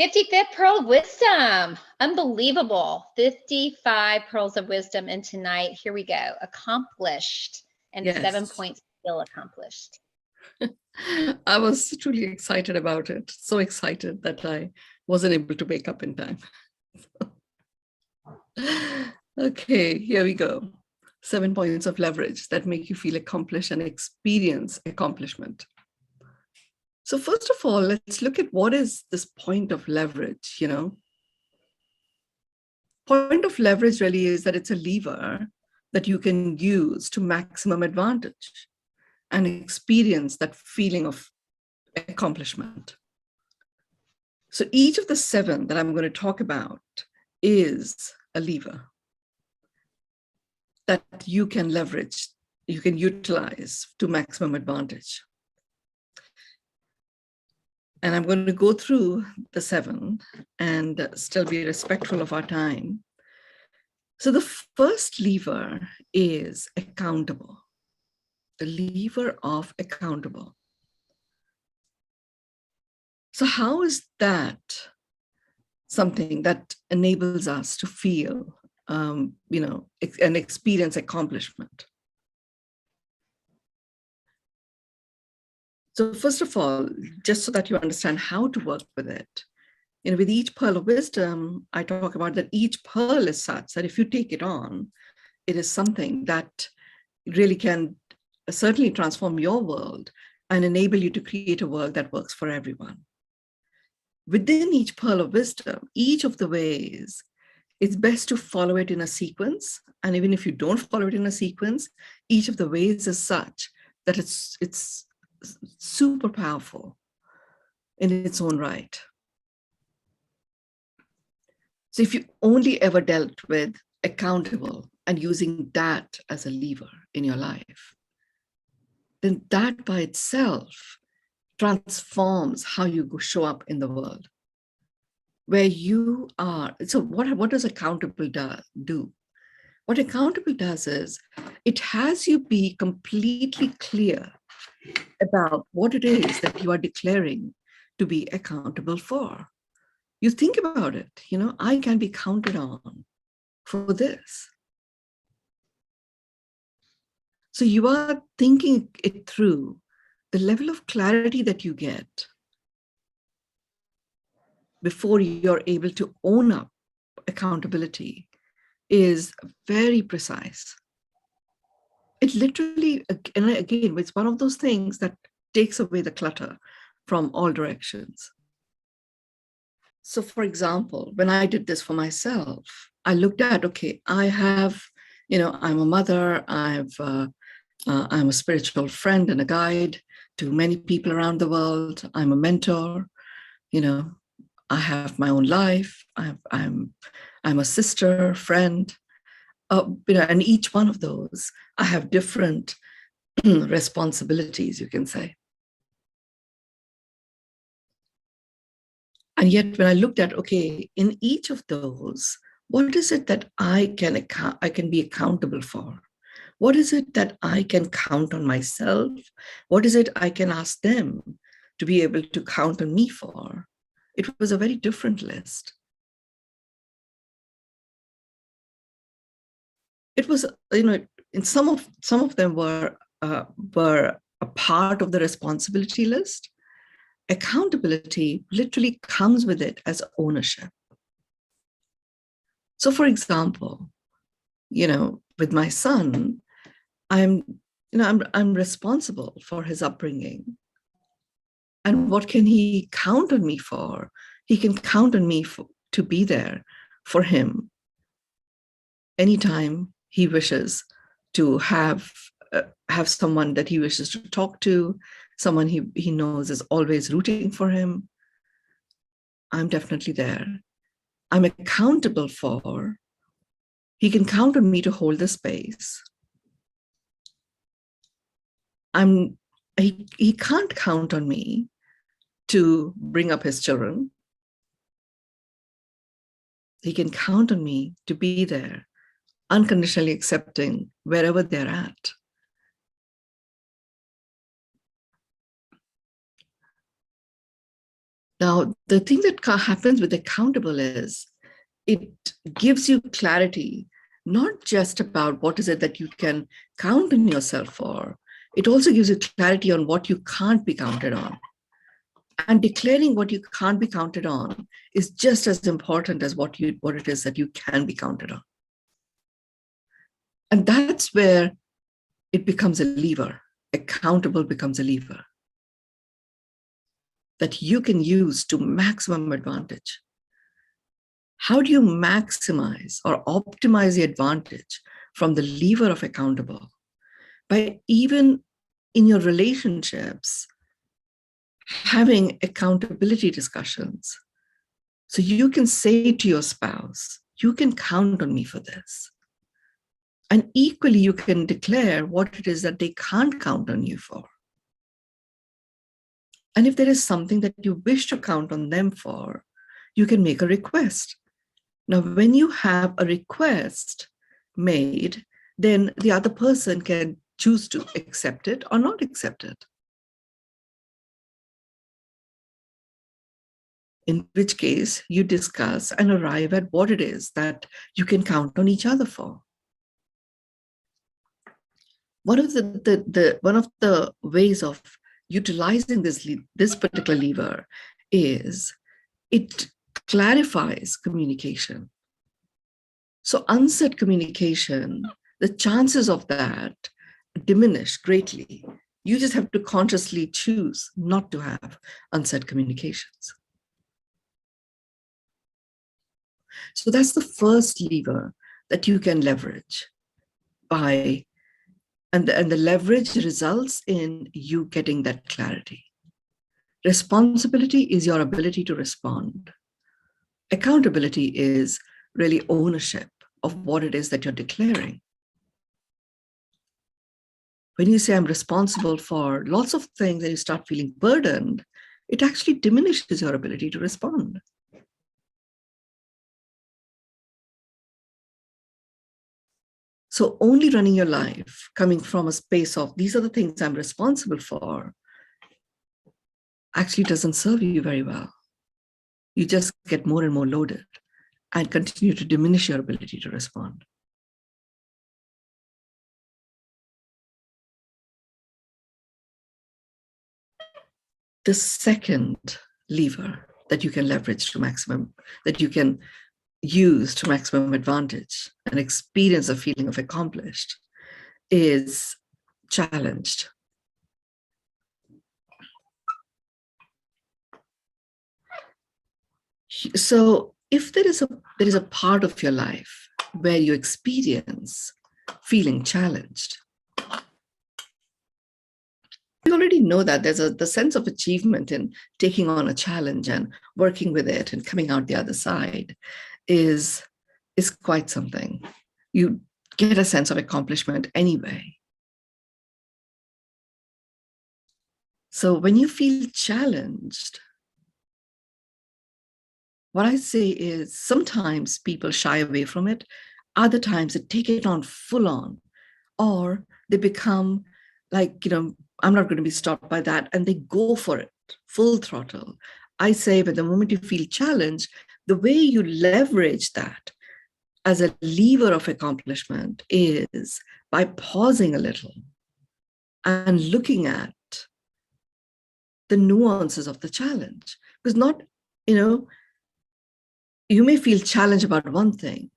55th Pearl of Wisdom. Unbelievable. 55 Pearls of Wisdom. And tonight, here we go. Accomplished. And Yes. 7 points still accomplished. I was truly excited about it. So excited that I wasn't able to wake up in time. Okay, here we go. 7 points of leverage that make you feel accomplished and experience accomplishment. So first of all, let's look at what is this point of leverage, Point of leverage really is that it's a lever that you can use to maximum advantage and experience that feeling of accomplishment. So each of the 7 that I'm going to talk about is a lever that you can leverage, you can utilize to maximum advantage. And I'm going to go through the 7 and still be respectful of our time. So the first lever is accountable, the lever of accountable. So how is that something that enables us to feel, and experience accomplishment? So first of all, just so that you understand how to work with it, with each pearl of wisdom, I talk about that each pearl is such that if you take it on, it is something that really can certainly transform your world and enable you to create a world that works for everyone. Within each pearl of wisdom, each of the ways, it's best to follow it in a sequence. And even if you don't follow it in a sequence, each of the ways is such that it's super powerful in its own right. So if you only ever dealt with accountable and using that as a lever in your life, then that by itself transforms how you show up in the world. Where you are, so what does accountable do? What accountable does is it has you be completely clear about what it is that you are declaring to be accountable for. You think about it, I can be counted on for this. So you are thinking it through. The level of clarity that you get before you're able to own up accountability is very precise. It literally, and again, it's one of those things that takes away the clutter from all directions. So for example, when I did this for myself, I looked at, okay, I have, I'm a mother, I'm a spiritual friend and a guide to many people around the world. I'm a mentor, I have my own life. I'm a sister, friend, and each one of those, I have different responsibilities, you can say. And yet when I looked at, okay, in each of those, what is it that I can be accountable for? What is it that I can count on myself? What is it I can ask them to be able to count on me for? It was a very different list. It was, in some of them were a part of the responsibility list. Accountability literally comes with it as ownership. So for example, with my son, I'm responsible for his upbringing. And what can he count on me for? He can count on me to be there for him anytime he wishes to have someone that he wishes to talk to, someone he knows is always rooting for him. I'm definitely there. I'm accountable for. He can count on me to hold the space. He can't count on me to bring up his children. He can count on me to be there, unconditionally accepting wherever they're at. Now, the thing that happens with accountable is it gives you clarity, not just about what is it that you can count on yourself for. It also gives you clarity on what you can't be counted on. And declaring what you can't be counted on is just as important as what it is that you can be counted on. And that's where it becomes a lever. Accountable becomes a lever that you can use to maximum advantage. How do you maximize or optimize the advantage from the lever of accountable? By even in your relationships, having accountability discussions. So you can say to your spouse, you can count on me for this. And equally, you can declare what it is that they can't count on you for. And if there is something that you wish to count on them for, you can make a request. Now, when you have a request made, then the other person can choose to accept it or not accept it. In which case, you discuss and arrive at what it is that you can count on each other for. One of the ways of utilizing this particular lever is it clarifies communication. So unsaid communication, the chances of that diminish greatly. You just have to consciously choose not to have unsaid communications. So that's the first lever that you can leverage by, and the leverage results in you getting that clarity. Responsibility is your ability to respond. Accountability is really ownership of what it is that you're declaring. When you say I'm responsible for lots of things and you start feeling burdened, it actually diminishes your ability to respond. So only running your life coming from a space of these are the things I'm responsible for actually doesn't serve you very well. You just get more and more loaded and continue to diminish your ability to respond. The second lever that you can leverage to maximum, that you can use to maximum advantage and experience a feeling of accomplished is challenged. So if there is a part of your life where you experience feeling challenged, you already know that there's the sense of achievement in taking on a challenge and working with it and coming out the other side is quite something. You get a sense of accomplishment anyway. So when you feel challenged, what I say is sometimes people shy away from it. Other times they take it on full on, or they become like, I'm not going to be stopped by that. And they go for it, full throttle. I say, but the moment you feel challenged, the way you leverage that as a lever of accomplishment is by pausing a little and looking at the nuances of the challenge. Because not, you may feel challenged about one thing.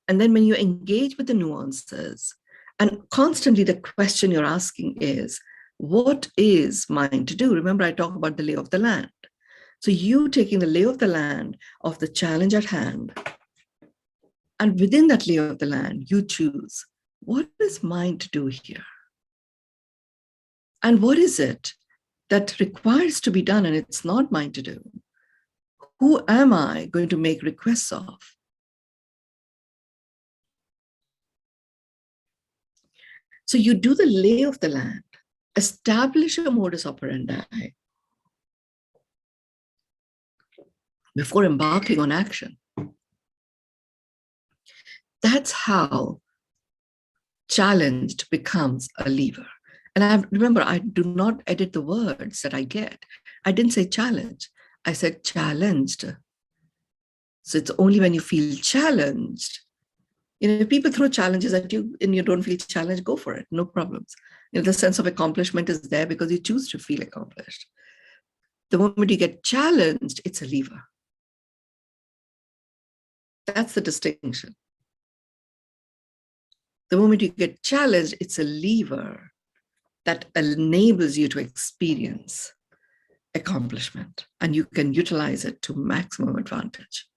And then when you engage with the nuances, and constantly the question you're asking is, what is mine to do? Remember, I talk about the lay of the land. So you taking the lay of the land of the challenge at hand, and within that lay of the land, you choose, what is mine to do here? And what is it that requires to be done and it's not mine to do? Who am I going to make requests of? So you do the lay of the land, establish a modus operandi before embarking on action. That's how challenged becomes a lever. And remember, I do not edit the words that I get. I didn't say challenge. I said challenged. So it's only when you feel challenged. If people throw challenges at you and you don't feel challenged, go for it. No problems. The sense of accomplishment is there because you choose to feel accomplished. The moment you get challenged, it's a lever. That's the distinction. The moment you get challenged, it's a lever that enables you to experience accomplishment, and you can utilize it to maximum advantage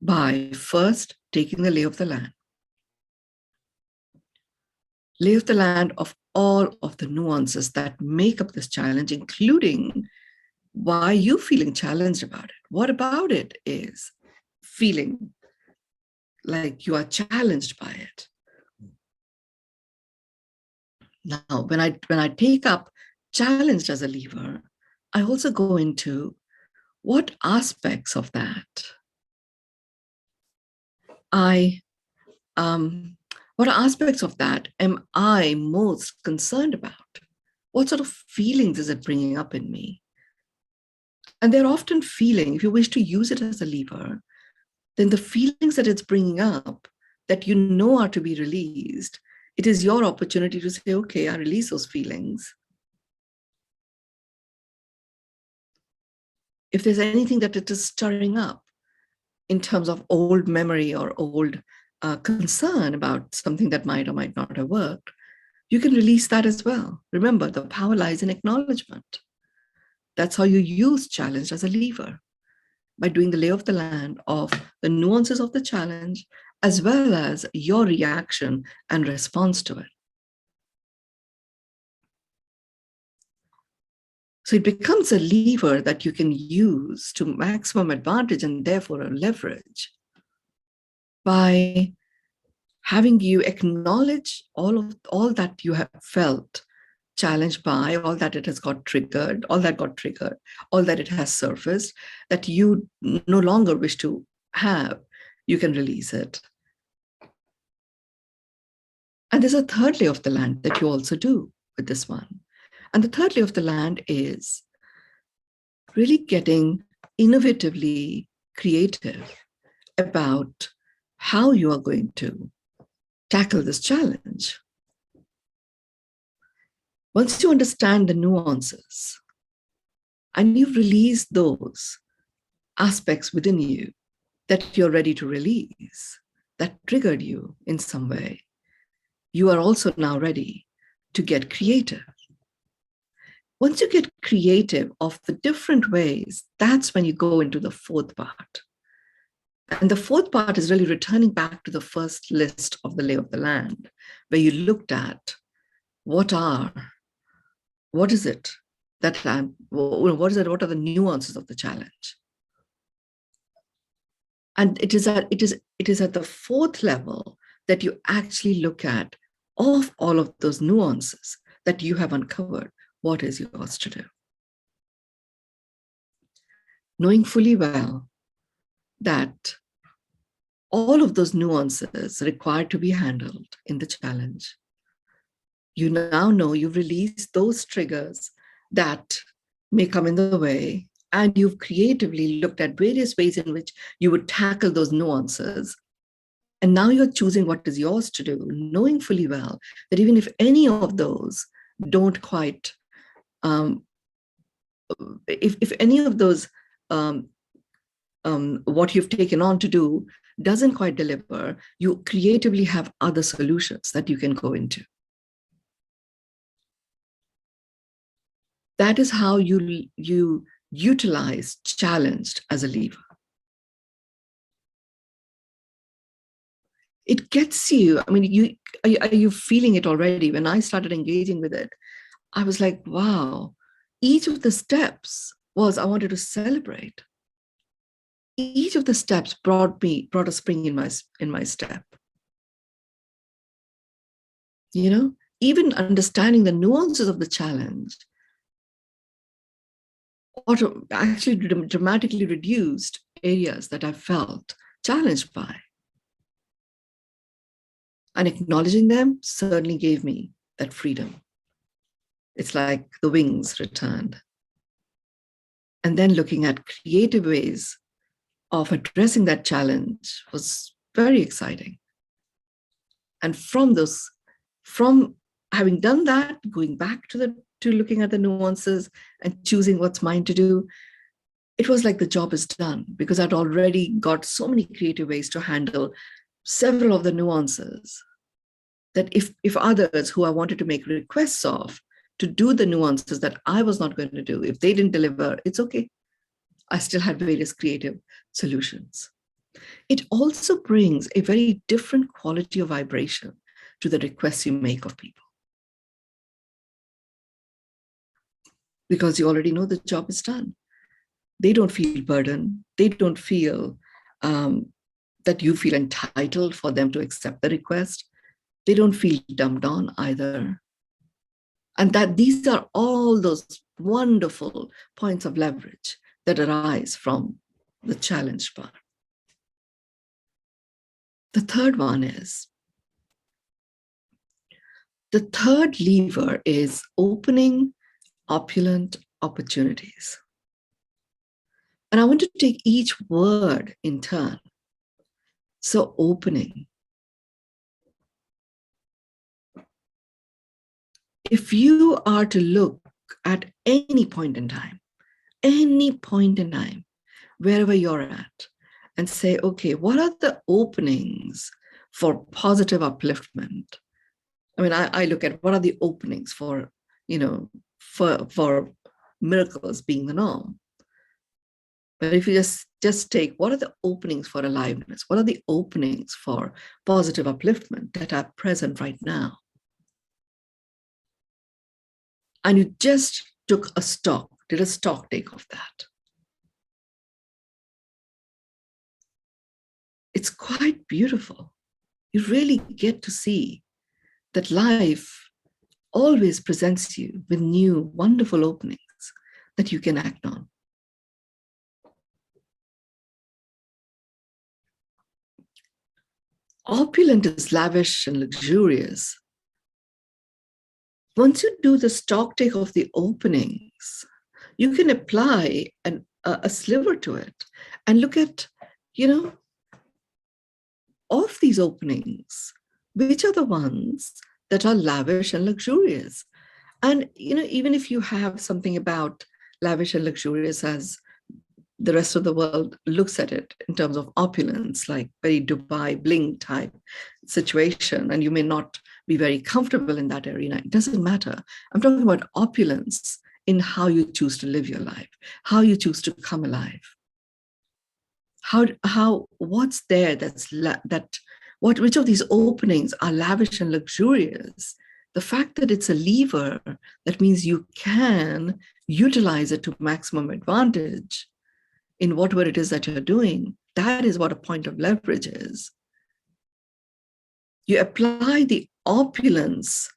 by first taking the lay of the land. Lay of the land of all of the nuances that make up this challenge, including why you feeling challenged about it. What about it is feeling like you are challenged by it? Now, when I take up challenged as a lever, I also go into what aspects of that what aspects of that am I most concerned about? What sort of feelings is it bringing up in me? And they're often feeling, if you wish to use it as a lever, then the feelings that it's bringing up that you know are to be released, it is your opportunity to say, okay, I release those feelings. If there's anything that it is stirring up in terms of old memory or old concern about something that might or might not have worked, you can release that as well. Remember, the power lies in acknowledgement. That's how you use challenge as a lever, by doing the lay of the land of the nuances of the challenge, as well as your reaction and response to it. So it becomes a lever that you can use to maximum advantage and therefore a leverage by having you acknowledge all that you have felt challenged by, all that it has got triggered, all that it has surfaced, that you no longer wish to have, you can release it. And there's a third lay of the land that you also do with this one. And the third lay of the land is really getting innovatively creative about how you are going to tackle this challenge. Once you understand the nuances and you've released those aspects within you that you're ready to release, that triggered you in some way, you are also now ready to get creative. Once you get creative of the different ways, that's when you go into the fourth part. And the fourth part is really returning back to the first list of the lay of the land, where you looked at what is it that what are the nuances of the challenge? And it is at the fourth level that you actually look at of all of those nuances that you have uncovered. What is yours to do? Knowing fully well that all of those nuances require to be handled in the challenge. You now know you've released those triggers that may come in the way, and you've creatively looked at various ways in which you would tackle those nuances. And now you're choosing what is yours to do, knowing fully well that even if any of those don't quite, if any of those, what you've taken on to do doesn't quite deliver, you creatively have other solutions that you can go into. That is how you utilize challenged as a lever. It gets you, I mean, are you feeling it already? When I started engaging with it, I was like, wow, each of the steps was, I wanted to celebrate. Each of the steps brought a spring in my step. Even understanding the nuances of the challenge actually dramatically reduced areas that I felt challenged by. And acknowledging them certainly gave me that freedom. It's like the wings returned. And then looking at creative ways of addressing that challenge was very exciting. And from having done that, going back to looking at the nuances and choosing what's mine to do, it was like the job is done, because I'd already got so many creative ways to handle several of the nuances that if others who I wanted to make requests of to do the nuances that I was not going to do, if they didn't deliver, it's okay. I still had various creative solutions. It also brings a very different quality of vibration to the requests you make of people, because you already know the job is done. They don't feel burdened. They don't feel that you feel entitled for them to accept the request. They don't feel dumbed on either. And that these are all those wonderful points of leverage that arise from the challenge part. The third one is, the third lever is opening opulent opportunities. And I want to take each word in turn. So opening. If you are to look at any point in time, wherever you're at, and say, okay, what are the openings for positive upliftment? I mean, I look at what are the openings for, for miracles being the norm. But if you just take, what are the openings for aliveness? What are the openings for positive upliftment that are present right now? And you just did a stock take of that. It's quite beautiful. You really get to see that life always presents you with new, wonderful openings that you can act on. Opulent is lavish and luxurious. Once you do the stock take of the openings, you can apply a sliver to it and look at, of these openings, which are the ones that are lavish and luxurious. And, even if you have something about lavish and luxurious as the rest of the world looks at it in terms of opulence, like very Dubai bling type situation, and you may not be very comfortable in that arena, it doesn't matter. I'm talking about opulence in how you choose to live your life, how you choose to come alive. What's there which of these openings are lavish and luxurious? The fact that it's a lever, that means you can utilize it to maximum advantage in whatever it is that you're doing. That is what a point of leverage is. You apply the opulence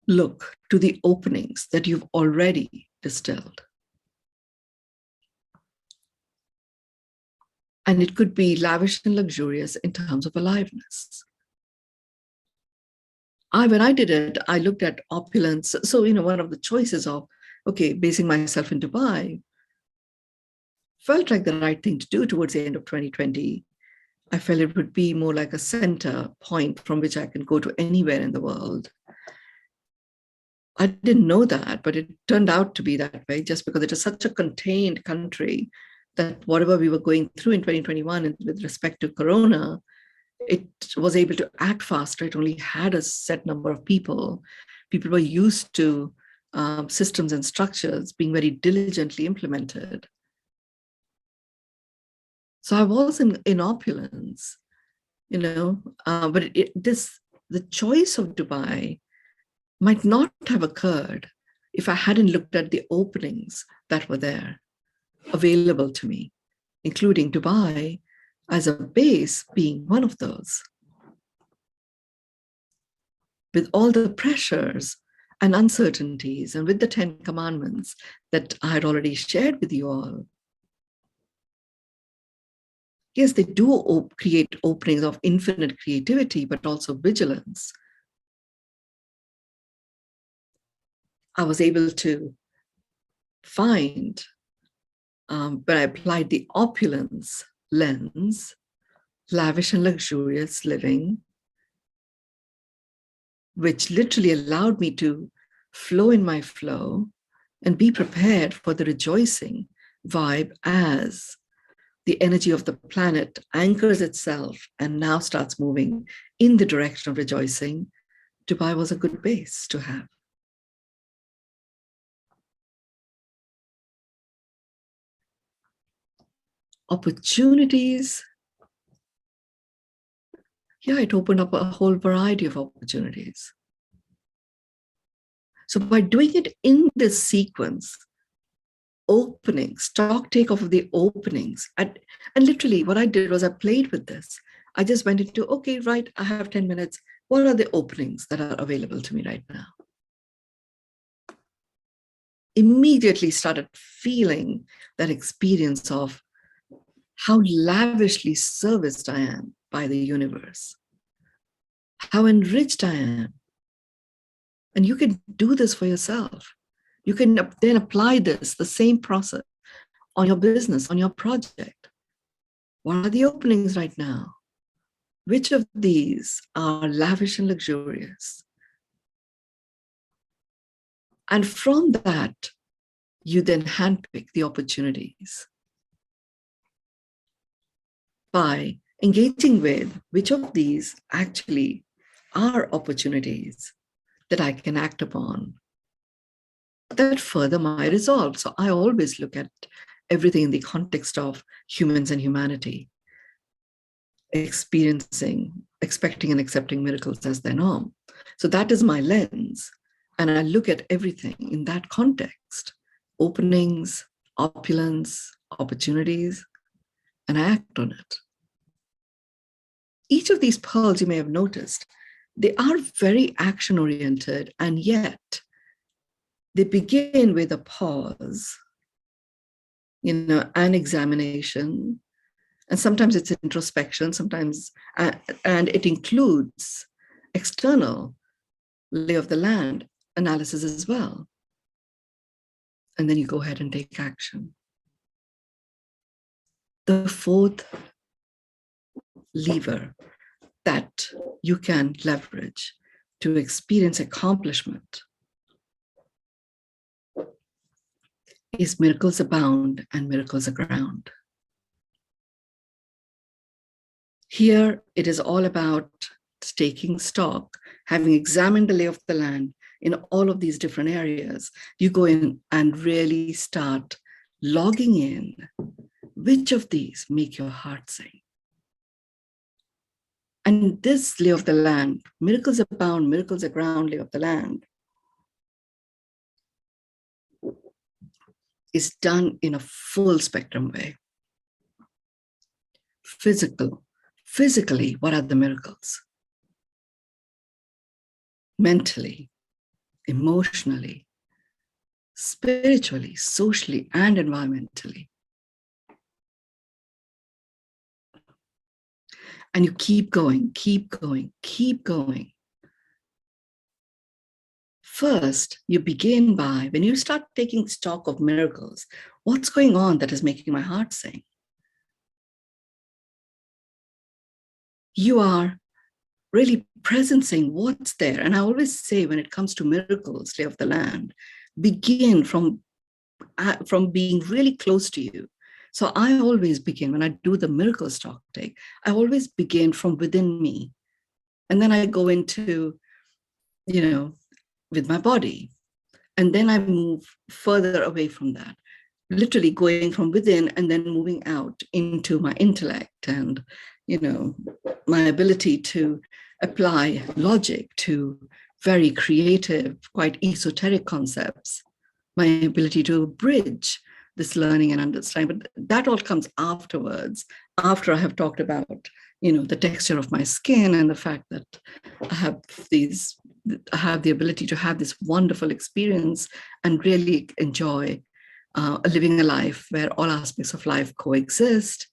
look to the openings that you've already distilled. And it could be lavish and luxurious in terms of aliveness. When I did it, I looked at opulence. So, one of the choices of, basing myself in Dubai felt like the right thing to do towards the end of 2020. I felt it would be more like a center point from which I can go to anywhere in the world. I didn't know that, but it turned out to be that way, just because it is such a contained country that whatever we were going through in 2021 and with respect to Corona, it was able to act faster. It only had a set number of people. People were used to systems and structures being very diligently implemented. So I was in opulence, but the choice of Dubai might not have occurred if I hadn't looked at the openings that were there, available to me, including Dubai as a base being one of those. With all the pressures and uncertainties, and with the 10 commandments that I had already shared with you all, yes, they do create openings of infinite creativity, but also vigilance. I was able to find but I applied the opulence lens, lavish and luxurious living, which literally allowed me to flow in my flow and be prepared for the rejoicing vibe as the energy of the planet anchors itself and now starts moving in the direction of rejoicing. Dubai was a good base to have. Opportunities. Yeah, it opened up a whole variety of opportunities. So by doing it in this sequence, openings, stock take off of the openings. And literally what I did was I played with this. I just went into, okay, right, I have 10 minutes. What are the openings that are available to me right now? Immediately started feeling that experience of how lavishly serviced I am by the universe, how enriched I am. And you can do this for yourself. You can then apply this, the same process, on your business, on your project. What are the openings right now? Which of these are lavish and luxurious? And from that, you then handpick the opportunities by engaging with which of these actually are opportunities that I can act upon that further my resolve. So I always look at everything in the context of humans and humanity, experiencing, expecting and accepting miracles as their norm. So that is my lens. And I look at everything in that context, openings, opulence, opportunities, and I act on it. Each of these pearls, you may have noticed, they are very action-oriented, and yet they begin with a pause, an examination, and sometimes it's introspection, sometimes, and it includes external lay of the land analysis as well. And then you go ahead and take action. The fourth lever that you can leverage to experience accomplishment is miracles abound and miracles aground. Here, it is all about taking stock, having examined the lay of the land in all of these different areas. You go in and really start logging in which of these make your heart sing. And this lay of the land, miracles abound, miracles aground lay of the land, is done in a full spectrum way. Physically, what are the miracles? Mentally, emotionally, spiritually, socially, and environmentally. And you keep going, keep going, keep going. First, you begin by, when you start taking stock of miracles, what's going on that is making my heart sing? You are really presencing what's there. And I always say, when it comes to miracles, lay of the land, begin from being really close to you. So I always begin, when I do the miracle stock take, I always begin from within me. And then I go into, with my body. And then I move further away from that, literally going from within and then moving out into my intellect and, my ability to apply logic to very creative, quite esoteric concepts, my ability to bridge this learning and understanding. But that all comes afterwards, after I have talked about, the texture of my skin and the fact that I have the ability to have this wonderful experience and really enjoy living a life where all aspects of life coexist,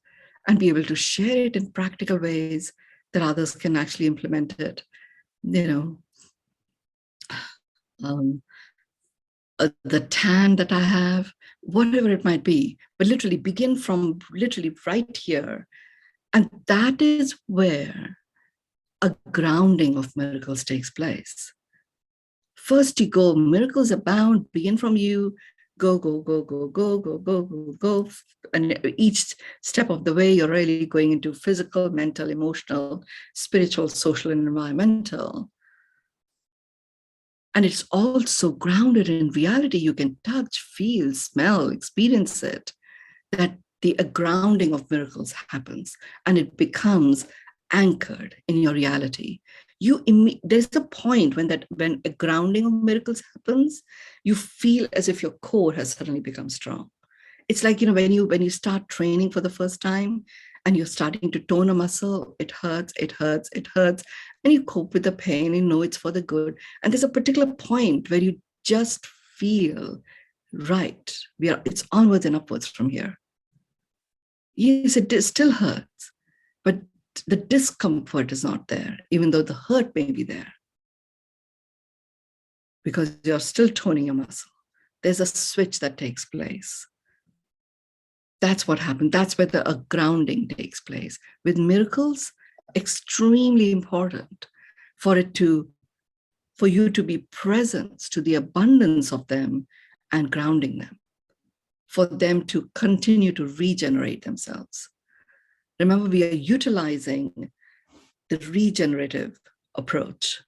and be able to share it in practical ways that others can actually implement it. the tan that I have, whatever it might be, but literally begin from literally right here. And that is where a grounding of miracles takes place. First you go, miracles abound, begin from you, go, go, go, go, go, go, go, go, go. And each step of the way, you're really going into physical, mental, emotional, spiritual, social, and environmental. And it's also grounded in reality. You can touch, feel, smell, experience it, that the grounding of miracles happens and it becomes anchored in your reality. There's a point when a grounding of miracles happens, you feel as if your core has suddenly become strong. It's like, when you start training for the first time and you're starting to tone a muscle, it hurts, it hurts, it hurts, and you cope with the pain, you know it's for the good. And there's a particular point where you just feel right. It's onwards and upwards from here. Yes, it still hurts, but the discomfort is not there, even though the hurt may be there, because you're still toning your muscle. There's a switch that takes place. That's what happened. That's where a grounding takes place. With miracles, extremely important for you to be present to the abundance of them and grounding them, for them to continue to regenerate themselves. Remember, we are utilizing the regenerative approach.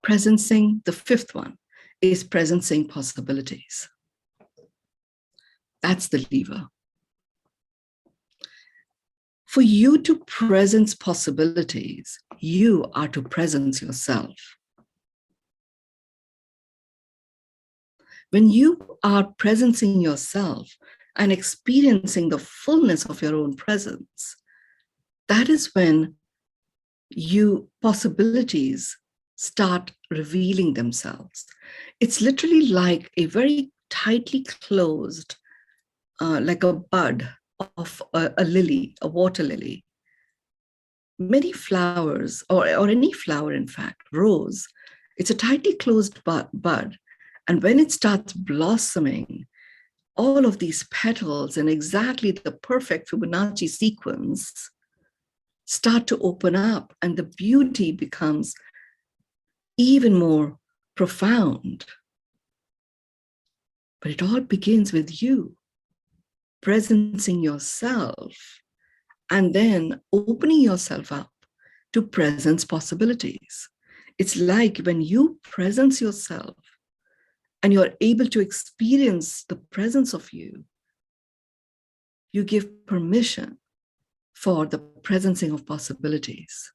Presencing, the fifth one, is presencing possibilities. That's the lever. For you to presence possibilities, you are to presence yourself. When you are presencing yourself and experiencing the fullness of your own presence, that is when possibilities start revealing themselves. It's literally like a very tightly closed, like a bud of a lily, a water lily. Many flowers, or any flower, in fact, rose, it's a tightly closed bud. And when it starts blossoming, all of these petals in exactly the perfect Fibonacci sequence start to open up, and the beauty becomes even more profound. But it all begins with you presencing yourself and then opening yourself up to presence possibilities. It's like when you presence yourself and you're able to experience the presence of you, you give permission for the presencing of possibilities.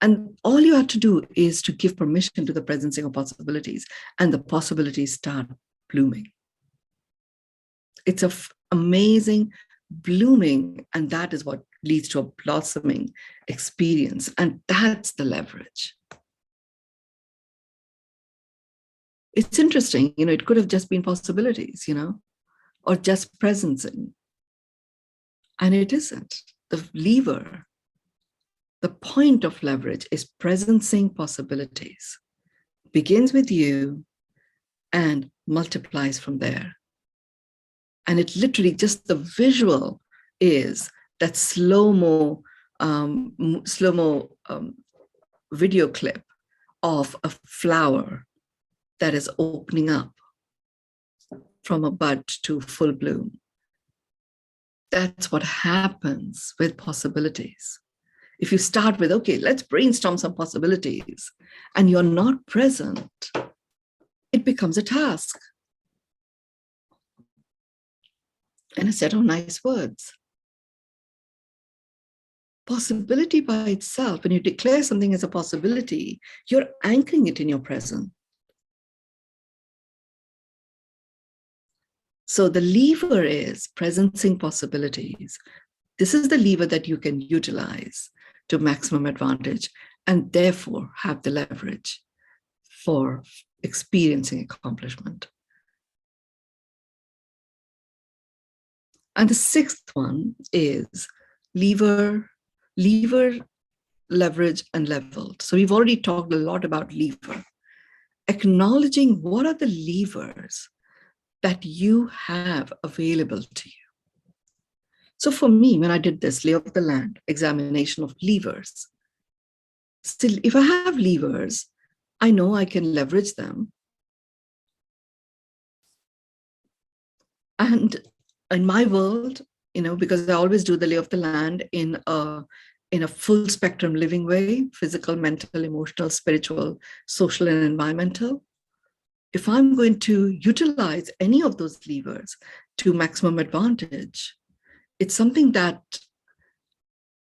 And all you have to do is to give permission to the presencing of possibilities, and the possibilities start blooming. It's an amazing blooming, and that is what leads to a blossoming experience. And that's the leverage. It's interesting, it could have just been possibilities, or just presencing. And it isn't. The lever, the point of leverage is presencing possibilities. Begins with you and multiplies from there. And it literally, just the visual is that slow-mo video clip of a flower that is opening up from a bud to full bloom. That's what happens with possibilities. If you start with, okay, let's brainstorm some possibilities, and you're not present, it becomes a task and a set of nice words. Possibility by itself, when you declare something as a possibility, you're anchoring it in your present. So the lever is presencing possibilities. This is the lever that you can utilize to maximum advantage, and therefore have the leverage for experiencing accomplishment. And the sixth one is lever, leverage, and leveled. So we've already talked a lot about lever. acknowledging what are the levers that you have available to you. So for me, when I did this lay of the land examination of levers, still, if I have levers, I know I can leverage them. And in my world, because I always do the lay of the land in a full spectrum living way, physical, mental, emotional, spiritual, social, and environmental. If I'm going to utilize any of those levers to maximum advantage, it's something that,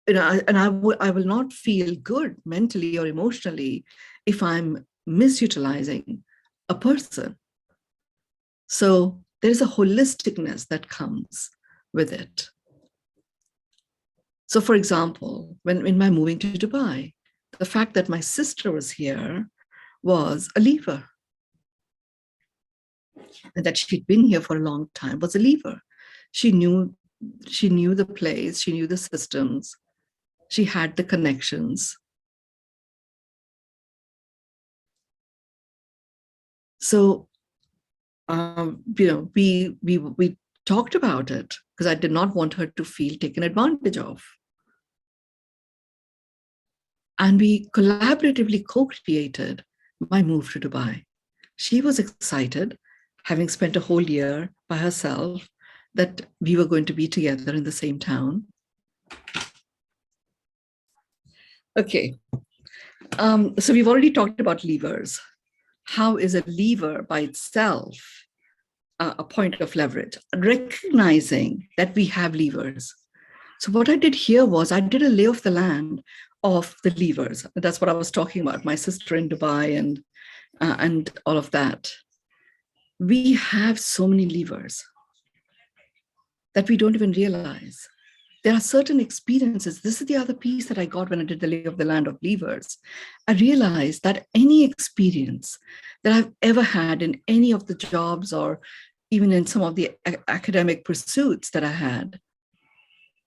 and I will not feel good mentally or emotionally if I'm misutilizing a person. So there's a holisticness that comes with it. So for example, when in my moving to Dubai, the fact that my sister was here was a lever. And that she'd been here for a long time was a lever. She knew the place, she knew the systems, she had the connections. So, we talked about it because I did not want her to feel taken advantage of. And we collaboratively co-created my move to Dubai. She was excited, having spent a whole year by herself, that we were going to be together in the same town. Okay, so we've already talked about levers. How is a lever by itself a point of leverage? Recognizing that we have levers. So what I did here was I did a lay of the land of the levers. That's what I was talking about, my sister in Dubai and all of that. We have so many levers that we don't even realize. There are certain experiences. This is the other piece that I got when I did the lay of the land of levers. I realized that any experience that I've ever had in any of the jobs or even in some of the academic pursuits that I had,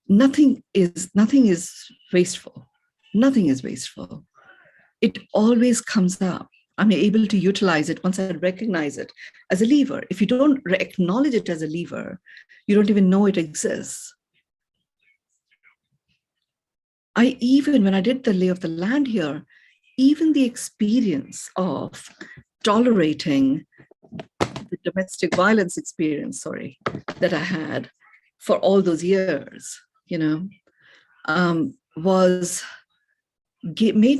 nothing is wasteful. Nothing is wasteful. It always comes up. I'm able to utilize it once I recognize it as a lever. If you don't acknowledge it as a lever, you don't even know it exists. When I did the lay of the land here, even the experience of tolerating the domestic violence experience, that I had for all those years, made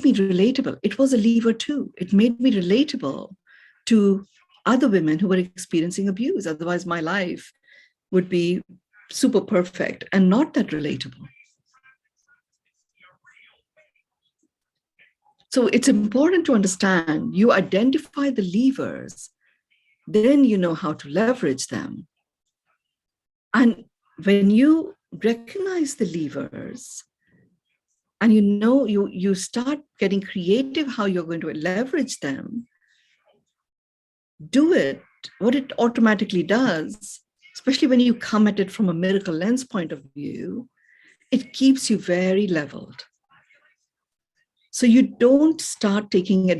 me relatable. It was a lever too. It made me relatable to other women who were experiencing abuse. Otherwise, my life would be super perfect and not that relatable. So it's important to understand, you identify the levers, then you know how to leverage them. And when you recognize the levers, and you start getting creative how you're going to leverage them, do it. What it automatically does, especially when you come at it from a miracle lens point of view, it keeps you very leveled. So you don't start taking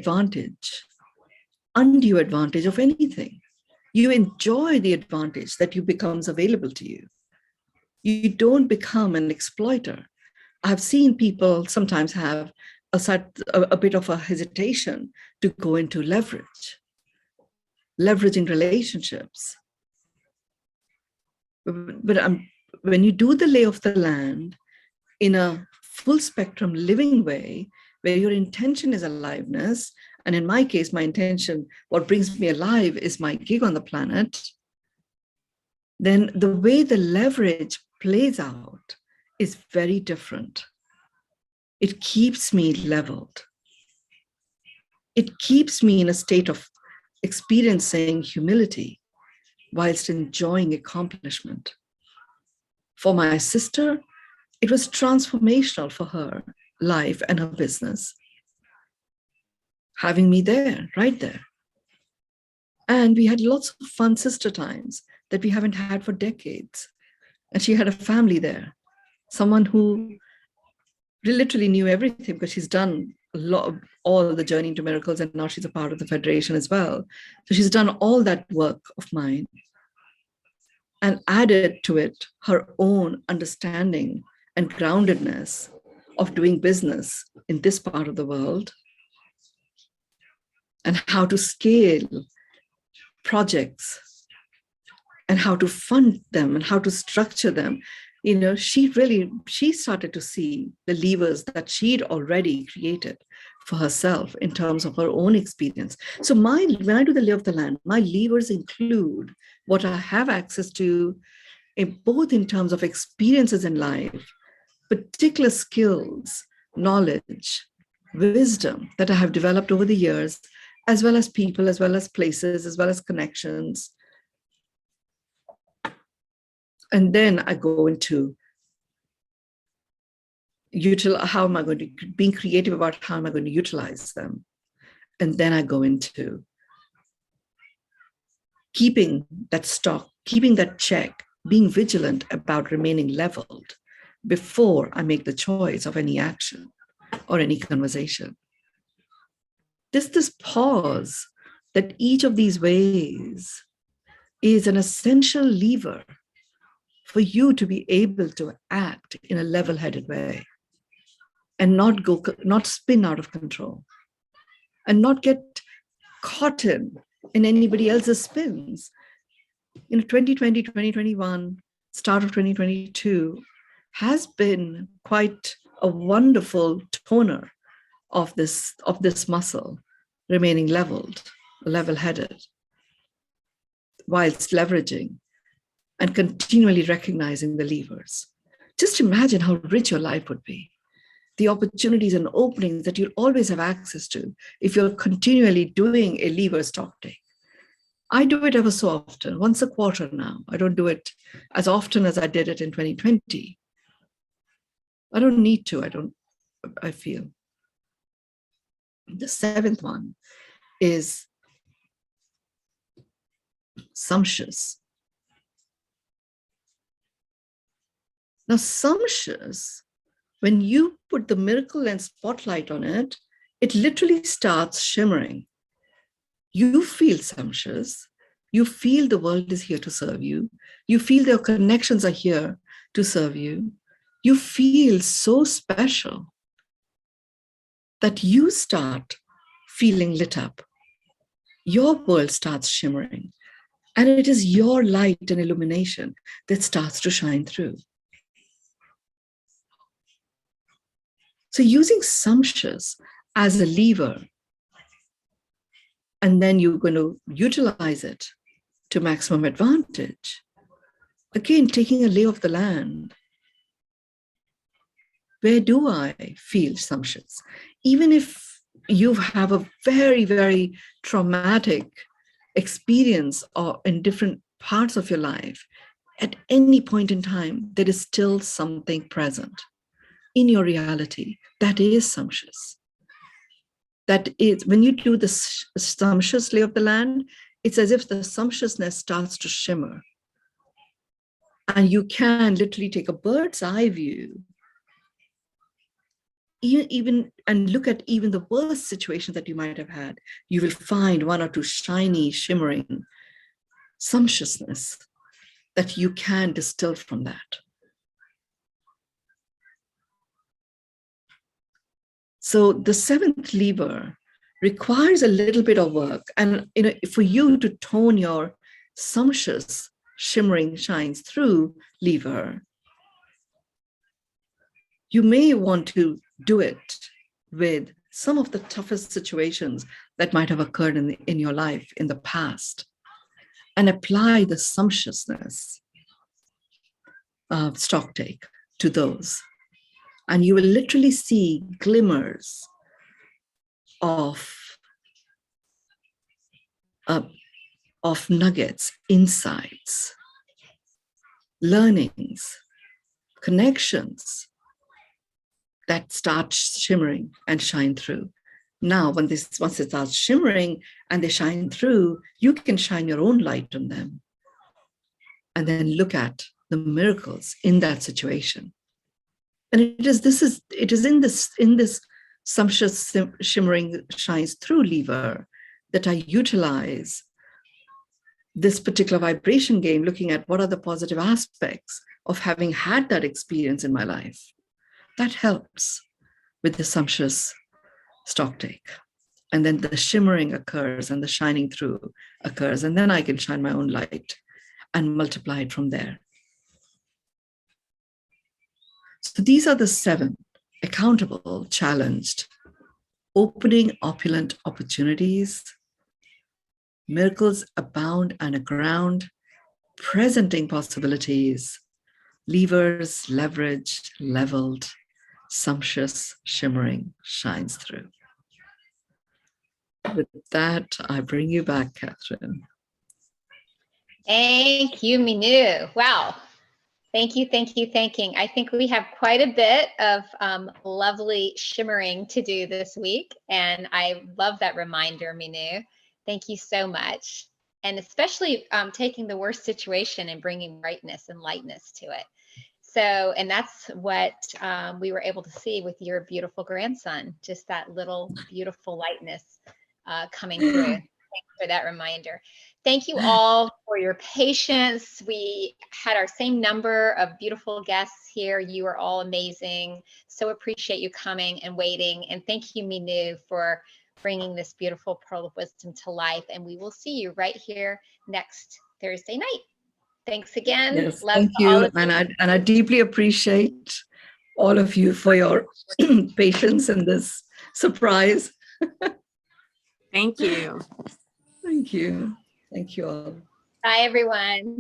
undue advantage of anything. You enjoy the advantage that becomes available to you. You don't become an exploiter. I've seen people sometimes have a bit of a hesitation to go into leveraging relationships. But when you do the lay of the land in a full spectrum living way, where your intention is aliveness, and in my case, my intention, what brings me alive is my gig on the planet, then the way the leverage plays out is very different. It keeps me leveled. It keeps me in a state of experiencing humility whilst enjoying accomplishment. For my sister, it was transformational for her life and her business, having me there, right there. And we had lots of fun sister times that we haven't had for decades. And she had a family there, someone who literally knew everything because she's done all the Journey into Miracles, and now she's a part of the Federation as well. So she's done all that work of mine and added to it her own understanding and groundedness of doing business in this part of the world and how to scale projects and how to fund them and how to structure them. She started to see the levers that she'd already created for herself in terms of her own experience. So when I do the lay of the land, my levers include what I have access to, both in terms of experiences in life, particular skills, knowledge, wisdom that I have developed over the years, as well as people, as well as places, as well as connections. And then I go into being creative about how am I going to utilize them. And then I go into keeping that stock, keeping that check, being vigilant about remaining leveled before I make the choice of any action or any conversation. This pause that each of these ways is an essential lever for you to be able to act in a level-headed way and not spin out of control and not get caught in anybody else's spins. 2020, 2021, start of 2022 has been quite a wonderful toner of this muscle, remaining level-headed, whilst leveraging and continually recognizing the levers. Just imagine how rich your life would be. The opportunities and openings that you'll always have access to if you're continually doing a lever stock take. I do it ever so often, once a quarter now. I don't do it as often as I did it in 2020. I don't need to, I feel. The seventh one is sumptuous. Now, sumptuous, when you put the miracle lens spotlight on it, it literally starts shimmering. You feel sumptuous. You feel the world is here to serve you. You feel your connections are here to serve you. You feel so special that you start feeling lit up. Your world starts shimmering. And it is your light and illumination that starts to shine through. So using sumptuous as a lever, and then you're going to utilize it to maximum advantage. Again, taking a lay of the land. Where do I feel sumptuous? Even if you have a very, very traumatic experience or in different parts of your life, at any point in time, there is still something present in your reality that is sumptuous. That is, when you do the sumptuous lay of the land, it's as if the sumptuousness starts to shimmer. And you can literally take a bird's eye view, even and look at even the worst situation that you might have had. You will find one or two shiny, shimmering sumptuousness that you can distill from that. So the seventh lever requires a little bit of work. And for you to tone your sumptuous, shimmering, shines through lever, you may want to do it with some of the toughest situations that might have occurred in your life in the past, and apply the sumptuousness of stock take to those. And you will literally see glimmers of nuggets, insights, learnings, connections that start shimmering and shine through. Now, once it starts shimmering and they shine through, you can shine your own light on them and then look at the miracles in that situation. And it is in this sumptuous shimmering shines through lever that I utilize this particular vibration game, looking at what are the positive aspects of having had that experience in my life. That helps with the sumptuous stock take. And then the shimmering occurs and the shining through occurs. And then I can shine my own light and multiply it from there. So these are the 7: accountable, challenged, opening opulent opportunities, miracles abound and aground, presenting possibilities, levers, leveraged, leveled, sumptuous, shimmering, shines through. With that, I bring you back, Catherine. Thank you, Mynoo. Wow. Thank you, thanking. I think we have quite a bit of lovely shimmering to do this week. And I love that reminder, Mynoo. Thank you so much. And especially taking the worst situation and bringing brightness and lightness to it. So, and that's what we were able to see with your beautiful grandson, just that little beautiful lightness coming through. Thanks for that reminder. Thank you all for your patience. We had our same number of beautiful guests here. You are all amazing. So appreciate you coming and waiting. And thank you, Mynoo, for bringing this beautiful Pearl of Wisdom to life. And we will see you right here next Thursday night. Thanks again. Yes, Love thank to all you. of you. And I deeply appreciate all of you for your patience in this surprise. Thank you. Thank you. Thank you all. Bye, everyone.